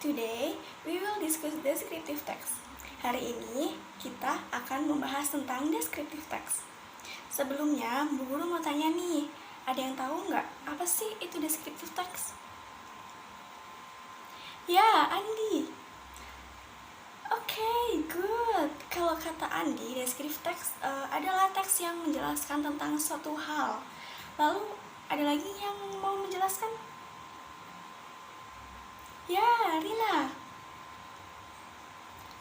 Today, we will discuss descriptive text. Hari ini, kita akan membahas tentang descriptive text. Sebelumnya, Bu Guru mau tanya nih, ada yang tahu nggak apa sih itu descriptive text? Ya, Andi. Oke, good. Kalau kata Andi, descriptive text adalah teks yang menjelaskan tentang suatu hal. Lalu, ada lagi yang mau menjelaskan? Ya, Rina.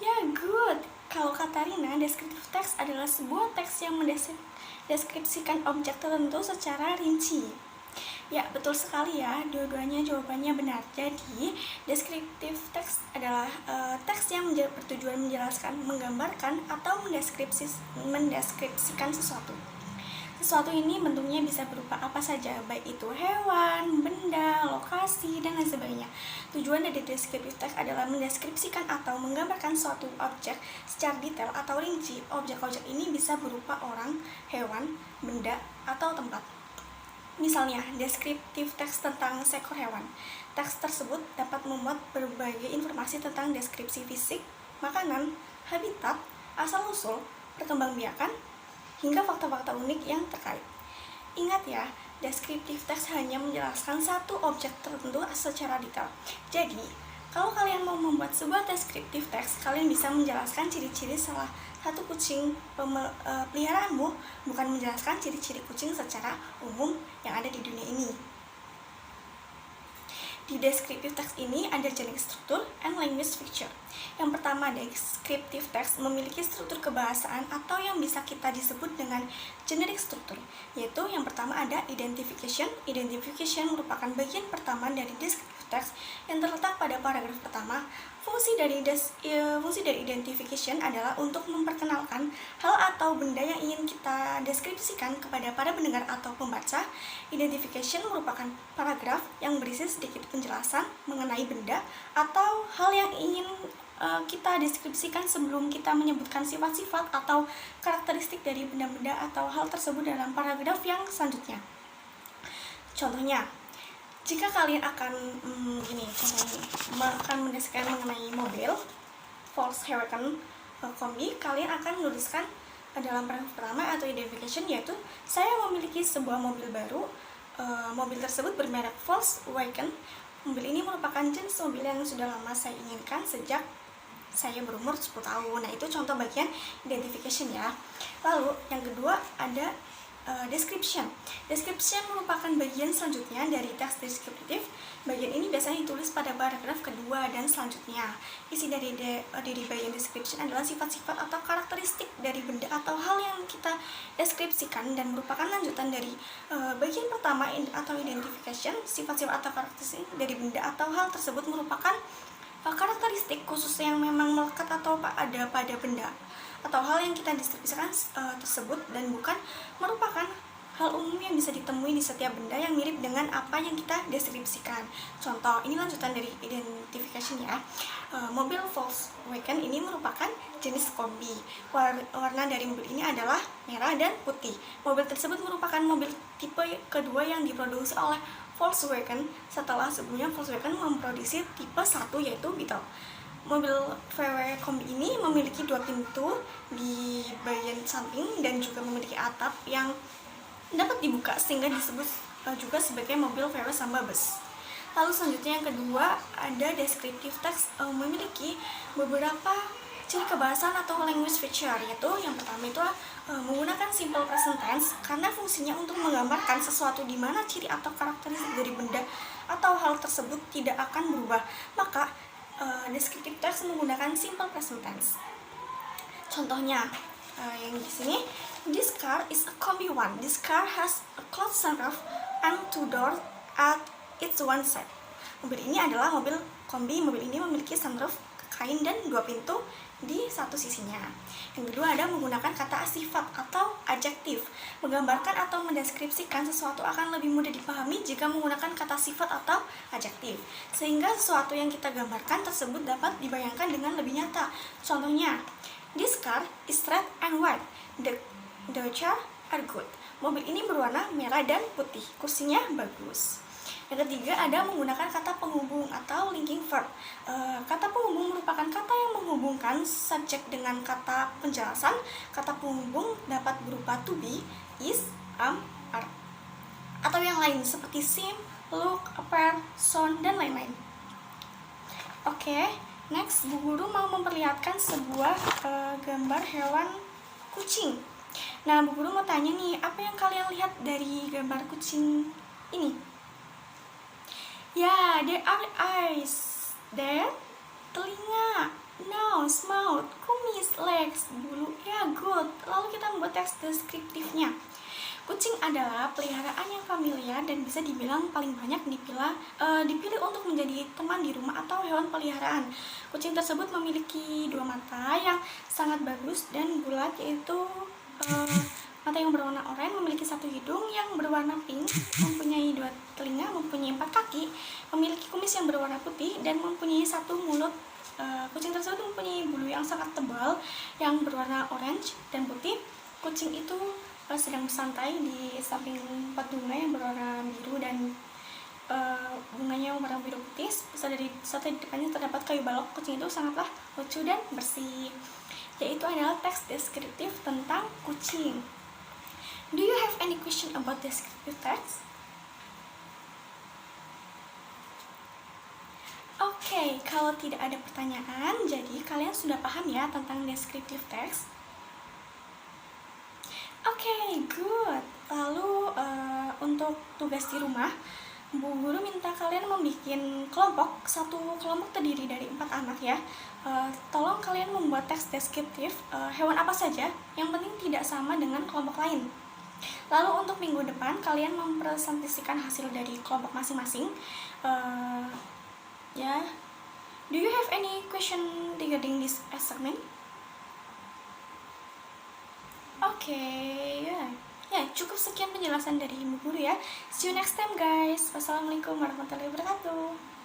Ya, good. Kalau kata Rina, descriptive text adalah sebuah teks yang mendeskripsikan objek tertentu secara rinci. Ya, betul sekali ya, dua-duanya jawabannya benar. Jadi, descriptive text adalah teks yang bertujuan menjelaskan, menggambarkan, atau mendeskripsikan sesuatu. Sesuatu ini bentuknya bisa berupa apa saja, baik itu hewan, benda, lokasi, dan lain sebagainya. Tujuan dari descriptive text adalah mendeskripsikan atau menggambarkan suatu objek secara detail atau rinci. Objek-objek ini bisa berupa orang, hewan, benda, atau tempat. Misalnya, descriptive text tentang seekor hewan. Teks tersebut dapat memuat berbagai informasi tentang deskripsi fisik, makanan, habitat, asal-usul, perkembangbiakan, hingga fakta-fakta unik yang terkait. Ingat ya, descriptive text hanya menjelaskan satu objek tertentu secara detail. Jadi, kalau kalian mau membuat sebuah descriptive text, kalian bisa menjelaskan ciri-ciri salah satu kucing peliharaanmu, bukan menjelaskan ciri-ciri kucing secara umum yang ada di dunia ini. Di descriptive text ini ada jenis struktur and language feature. Yang pertama, descriptive text memiliki struktur kebahasaan atau yang bisa kita disebut dengan generic struktur, yaitu yang pertama ada identification. Identification merupakan bagian pertama dari descriptive text yang terletak pada paragraf pertama. Fungsi dari identification adalah untuk memperkenalkan hal atau benda yang ingin kita deskripsikan kepada para pendengar atau pembaca. Identification merupakan paragraf yang berisi sedikit penjelasan mengenai benda atau hal yang ingin kita deskripsikan sebelum kita menyebutkan sifat-sifat atau karakteristik dari benda-benda atau hal tersebut dalam paragraf yang selanjutnya. Contohnya, jika kalian akan akan mendeskripsikan mengenai mobil Volkswagen kombi, kalian akan menuliskan dalam paragraf pertama atau identification, yaitu saya memiliki sebuah mobil baru. Mobil tersebut bermerek Volkswagen. Mobil ini merupakan jenis mobil yang sudah lama saya inginkan sejak saya berumur 10 tahun. Nah, itu contoh bagian identification ya. Lalu yang kedua ada description. Description merupakan bagian selanjutnya dari teks deskriptif. Bagian ini biasanya ditulis pada paragraf kedua dan selanjutnya. Isi dari bagian description adalah sifat-sifat atau karakteristik dari benda atau hal yang kita deskripsikan dan merupakan lanjutan dari bagian pertama atau identification. Sifat-sifat atau karakteristik dari benda atau hal tersebut merupakan karakteristik khusus yang memang melekat atau ada pada benda atau hal yang kita deskripsikan tersebut dan bukan merupakan hal umum yang bisa ditemui di setiap benda yang mirip dengan apa yang kita deskripsikan. Contoh, ini lanjutan dari identification ya. Mobil Volkswagen ini merupakan jenis kombi. Warna dari mobil ini adalah merah dan putih. Mobil tersebut merupakan mobil tipe kedua yang diproduksi oleh Volkswagen setelah sebelumnya Volkswagen memproduksi tipe 1 yaitu Beetle. Mobil VW kombi ini memiliki 2 pintu di bagian samping dan juga memiliki atap yang dapat dibuka sehingga disebut juga sebagai mobil VW Samba Bus. Lalu selanjutnya yang kedua ada descriptive text memiliki beberapa ciri kebahasaan atau language feature, yaitu yang pertama itu menggunakan simple present tense karena fungsinya untuk menggambarkan sesuatu di mana ciri atau karakteristik dari benda atau hal tersebut tidak akan berubah. Maka descriptive text menggunakan simple present tense. Contohnya yang di sini, this car is a combi one. This car has a closed sunroof and 2 doors at its one side. Mobil ini adalah mobil kombi. Mobil ini memiliki sunroof kain dan 2 pintu di satu sisinya. Yang kedua ada menggunakan kata sifat atau adjektif. Menggambarkan atau mendeskripsikan sesuatu akan lebih mudah dipahami jika menggunakan kata sifat atau adjektif, sehingga sesuatu yang kita gambarkan tersebut dapat dibayangkan dengan lebih nyata. Contohnya, this car is red and white. The chairs are good. Mobil ini berwarna merah dan putih. Kursinya bagus. Yang ketiga ada menggunakan kata penghubung atau linking verb. Kata penghubung merupakan kata yang menghubungkan subjek dengan kata penjelasan. Kata penghubung dapat berupa to be, is, are, atau yang lain seperti seem, look, appear, sound, dan lain-lain. Oke, next Bu Guru mau memperlihatkan sebuah gambar hewan kucing. Nah, Bu Guru mau tanya nih, apa yang kalian lihat dari gambar kucing ini? Ya, there are eyes, there, telinga, nose, mouth, kumis, legs, bulu. Ya, good. Lalu kita membuat teks deskriptifnya. Kucing adalah peliharaan yang familiar dan bisa dibilang paling banyak dipilih untuk menjadi teman di rumah atau hewan peliharaan. Kucing tersebut memiliki 2 mata yang sangat bagus dan bulat, yaitu mata yang berwarna oranye, memiliki 1 hidung yang berwarna pink, mempunyai 2 telinga, mempunyai 4 kaki, memiliki kumis yang berwarna putih, dan mempunyai 1 mulut. Kucing tersebut mempunyai bulu yang sangat tebal yang berwarna orange dan putih. Kucing itu sedang bersantai di samping pot bunga yang berwarna biru dan bunganya yang warna biru putih. Serta di depannya terdapat kayu balok. Kucing itu sangatlah lucu dan bersih. Yaitu adalah teks deskriptif tentang kucing. Do you have any question about descriptive text? Oke, kalau tidak ada pertanyaan, jadi kalian sudah paham ya tentang descriptive text? Oke, good. Lalu untuk tugas di rumah, Bu Guru minta kalian membuat kelompok. Satu kelompok terdiri dari 4 anak ya. Tolong kalian membuat teks deskriptif hewan apa saja, yang penting tidak sama dengan kelompok lain. Lalu untuk minggu depan kalian mempresentasikan hasil dari kelompok masing-masing. Ya, do you have any question regarding this assignment? Oke, ya cukup sekian penjelasan dari Ibu Guru ya. See you next time guys. Wassalamualaikum warahmatullahi wabarakatuh.